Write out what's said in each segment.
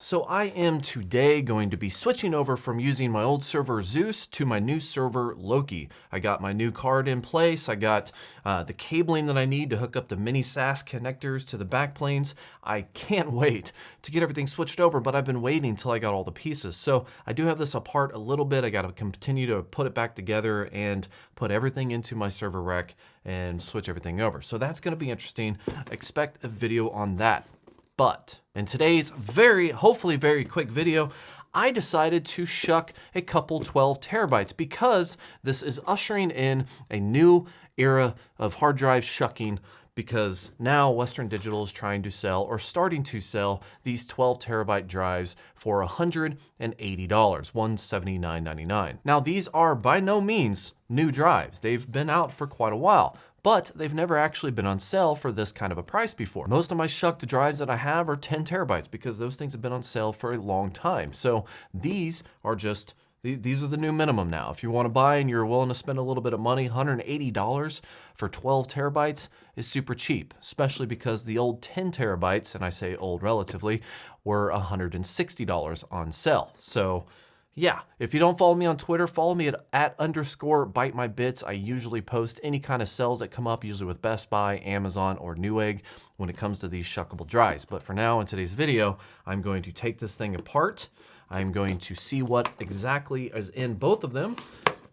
So I am today going to be switching over from using my old server Zeus to my new server Loki. I got my new card in place. I got the cabling that I need to hook up the mini SAS connectors to the backplanes. I can't wait to get everything switched over, but I've been waiting until I got all the pieces. So I do have this apart a little bit. I got to continue to put it back together and put everything into my server rack and switch everything over. So that's going to be interesting. Expect a video on that. But in today's hopefully very quick video, I decided to shuck a couple 12 terabytes because this is ushering in a new era of hard drive shucking, because now Western Digital is trying to sell, or starting to sell, these 12 terabyte drives for $180, $179.99. Now these are by no means new drives. They've been out for quite a while, but they've never actually been on sale for this kind of a price before. Most of my shucked drives that I have are 10 terabytes because those things have been on sale for a long time. So these are the new minimum now. If you want to buy and you're willing to spend a little bit of money, $180 for 12 terabytes is super cheap, especially because the old 10 terabytes, and I say old relatively, were $160 on sale. So yeah, if you don't follow me on Twitter, follow me at _Byte My Bits. I usually post any kind of sales that come up, usually with Best Buy, Amazon, or Newegg when it comes to these shuckable drives. But for now, in today's video, I'm going to take this thing apart. I'm going to see what exactly is in both of them.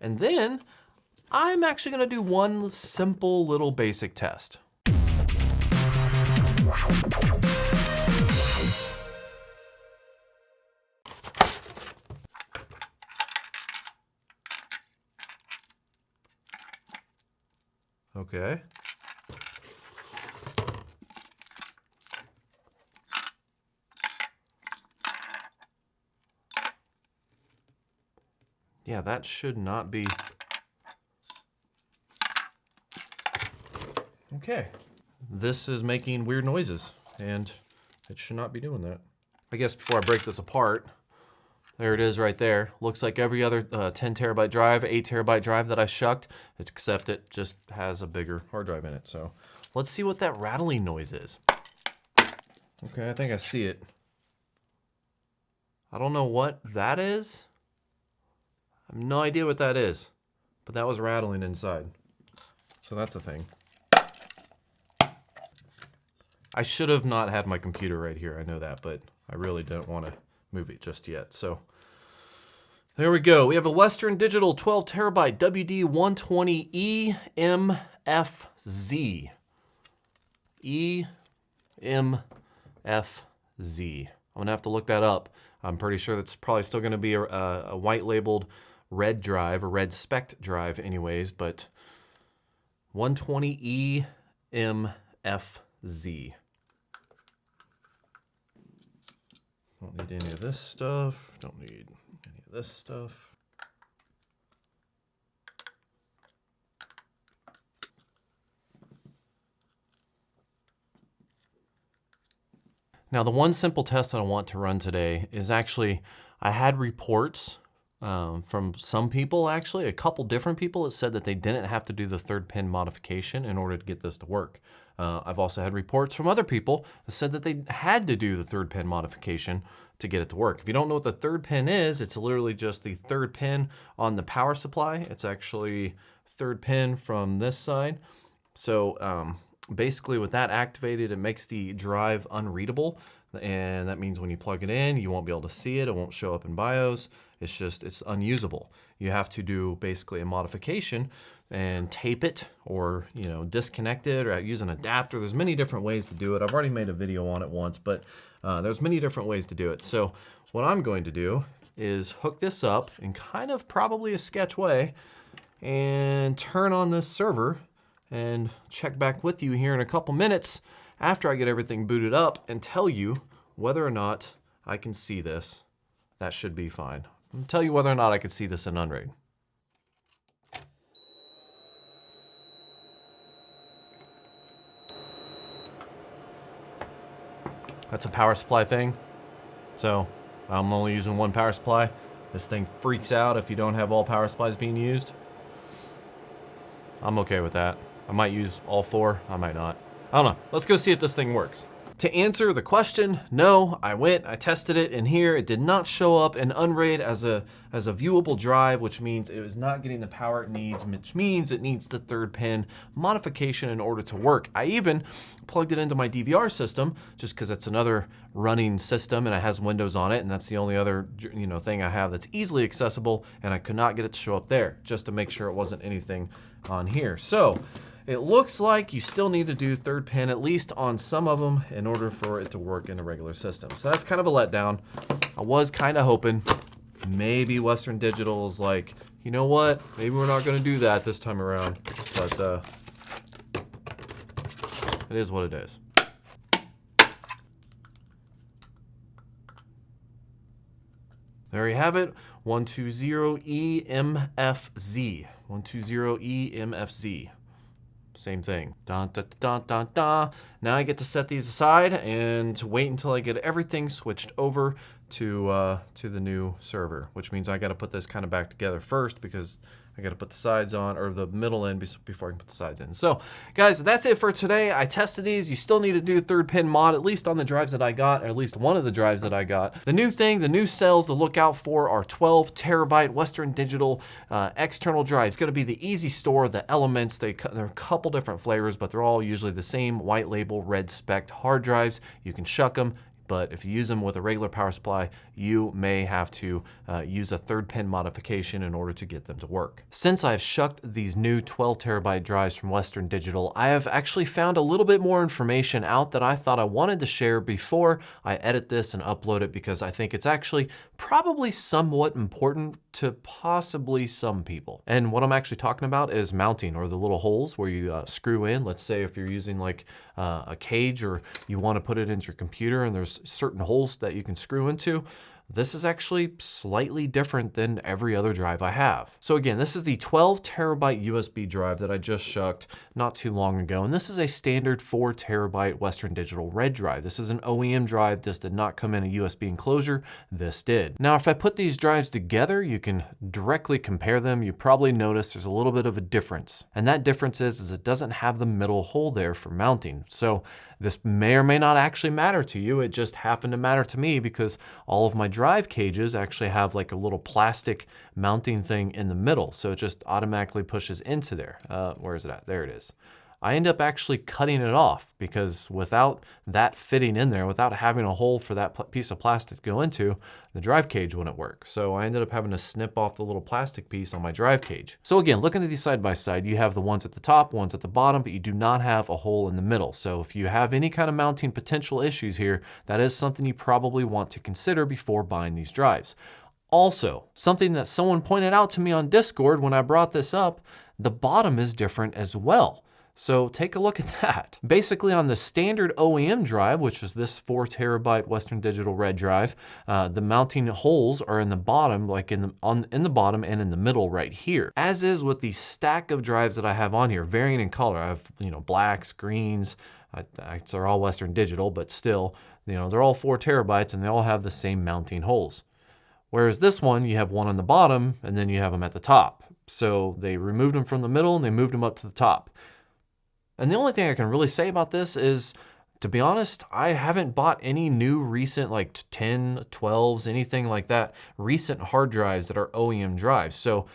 And then I'm actually going to do one simple little basic test. Okay. Yeah, that should not be. Okay. This is making weird noises, and it should not be doing that. I guess before I break this apart, there it is right there. Looks like every other 10 terabyte drive, 8 terabyte drive that I shucked, except it just has a bigger hard drive in it. So let's see what that rattling noise is. Okay, I think I see it. I don't know what that is. I have no idea what that is, but that was rattling inside. So that's a thing. I should have not had my computer right here, I know that, but I really don't want to move it just yet. So there we go. We have a Western Digital 12 terabyte WD-120 EMFZ. EMFZ. I'm gonna have to look that up. I'm pretty sure that's probably still gonna be a white labeled red drive, a red spec drive anyways, but 120 EMFZ. Don't need any of this stuff. Don't need any of this stuff. Now, the one simple test that I want to run today is actually, I had reports from some people, actually, a couple different people that said that they didn't have to do the third pin modification in order to get this to work. I've also had reports from other people that said that they had to do the third pin modification to get it to work. If you don't know what the third pin is, it's literally just the third pin on the power supply. It's actually third pin from this side. So basically with that activated, it makes the drive unreadable. And that means when you plug it in, you won't be able to see it. It won't show up in BIOS. It's unusable. You have to do basically a modification and tape it, or disconnect it, or use an adapter. There's many different ways to do it. I've already made a video on it once, but there's many different ways to do it. So what I'm going to do is hook this up in kind of probably a sketch way and turn on this server and check back with you here in a couple minutes after I get everything booted up and tell you whether or not I can see this. That should be fine. I'll tell you whether or not I can see this in Unraid. That's a power supply thing. So I'm only using one power supply. This thing freaks out if you don't have all power supplies being used. I'm okay with that. I might use all four, I might not. I don't know. Let's go see if this thing works. to answer the question, no, I tested it in here. It did not show up in Unraid as a viewable drive, which means it was not getting the power it needs, which means it needs the 3rd pin modification in order to work. I even plugged it into my DVR system just because it's another running system and it has Windows on it, and that's the only other thing I have that's easily accessible, and I could not get it to show up there just to make sure it wasn't anything on here. So it looks like you still need to do 3rd pin, at least on some of them, in order for it to work in a regular system. So that's kind of a letdown. I was kind of hoping maybe Western Digital is like, you know what, maybe we're not going to do that this time around, but it is what it is. There you have it, 120EMFZ. 120EMFZ. Same thing. Dun, dun, dun, dun, dun. Now I get to set these aside and wait until I get everything switched over to the new server, which means I got to put this kind of back together first because I got to put the sides on, or the middle in, before I can put the sides in. So guys, that's it for today. I tested these. You still need to do 3rd pin mod, at least on the drives that I got, or at least one of the drives that I got. The new thing, the new cells to look out for are 12 terabyte Western Digital external drives. It's going to be the Easystore, the Elements. They're a couple different flavors, but they're all usually the same white label, red spec hard drives. You can shuck them. But if you use them with a regular power supply, you may have to use a 3rd pin modification in order to get them to work. Since I've shucked these new 12 terabyte drives from Western Digital, I have actually found a little bit more information out that I thought I wanted to share before I edit this and upload it, because I think it's actually probably somewhat important to possibly some people. And what I'm actually talking about is mounting, or the little holes where you screw in. Let's say if you're using like a cage, or you want to put it into your computer and there's certain holes that you can screw into. This is actually slightly different than every other drive I have. So again, this is the 12 terabyte USB drive that I just shucked not too long ago. And this is a standard 4 terabyte Western Digital red drive. This is an OEM drive. This did not come in a USB enclosure. This did. Now, if I put these drives together, you can directly compare them. You probably notice there's a little bit of a difference. And that difference is it doesn't have the middle hole there for mounting. So this may or may not actually matter to you. It just happened to matter to me because all of my drive cages actually have like a little plastic mounting thing in the middle. So it just automatically pushes into there. Where is it at? There it is. I end up actually cutting it off because without that fitting in there, without having a hole for that piece of plastic to go into, the drive cage wouldn't work. So I ended up having to snip off the little plastic piece on my drive cage. So again, looking at these side by side, you have the ones at the top, ones at the bottom, but you do not have a hole in the middle. So if you have any kind of mounting potential issues here, that is something you probably want to consider before buying these drives. Also, something that someone pointed out to me on Discord when I brought this up, the bottom is different as well. So take a look at that. Basically on the standard OEM drive, which is this 4 terabyte Western Digital red drive, the mounting holes are in the bottom, like in the bottom and in the middle right here. As is with the stack of drives that I have on here, varying in color. I have, blacks, greens, they're all Western Digital, but still, they're all 4 terabytes and they all have the same mounting holes. Whereas this one, you have one on the bottom and then you have them at the top. So they removed them from the middle and they moved them up to the top. And the only thing I can really say about this is, to be honest, I haven't bought any new recent like 10, 12s, anything like that, recent hard drives that are OEM drives. So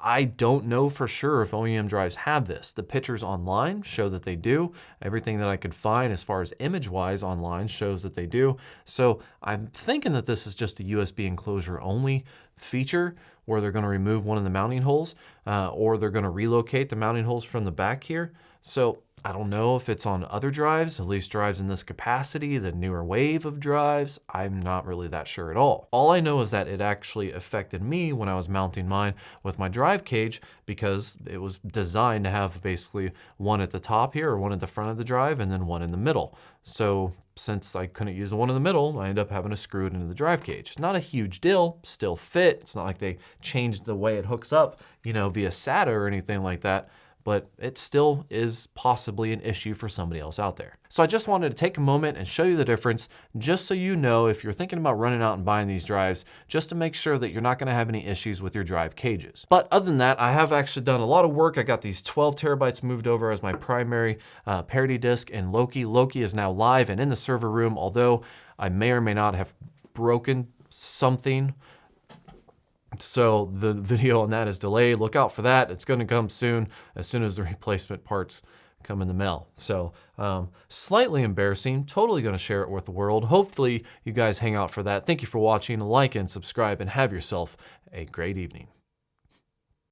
I don't know for sure if OEM drives have this. The pictures online show that they do. Everything that I could find as far as image-wise online shows that they do. So I'm thinking that this is just a USB enclosure only feature where they're going to remove one of the mounting holes or they're going to relocate the mounting holes from the back here. So I don't know if it's on other drives, at least drives in this capacity, the newer wave of drives. I'm not really that sure at all. All I know is that it actually affected me when I was mounting mine with my drive cage because it was designed to have basically one at the top here or one at the front of the drive and then one in the middle. So since I couldn't use the one in the middle, I ended up having to screw it into the drive cage. Not a huge deal, still fit. It's not like they changed the way it hooks up, via SATA or anything like that. but it still is possibly an issue for somebody else out there. So I just wanted to take a moment and show you the difference, just so you know if you're thinking about running out and buying these drives, just to make sure that you're not gonna have any issues with your drive cages. But other than that, I have actually done a lot of work. I got these 12 terabytes moved over as my primary parity disk in Loki. Loki is now live and in the server room, although I may or may not have broken something. So the video on that is delayed. Look out for that. It's going to come soon as the replacement parts come in the mail. So slightly embarrassing, totally going to share it with the world. Hopefully you guys hang out for that. Thank you for watching. Like and subscribe and have yourself a great evening.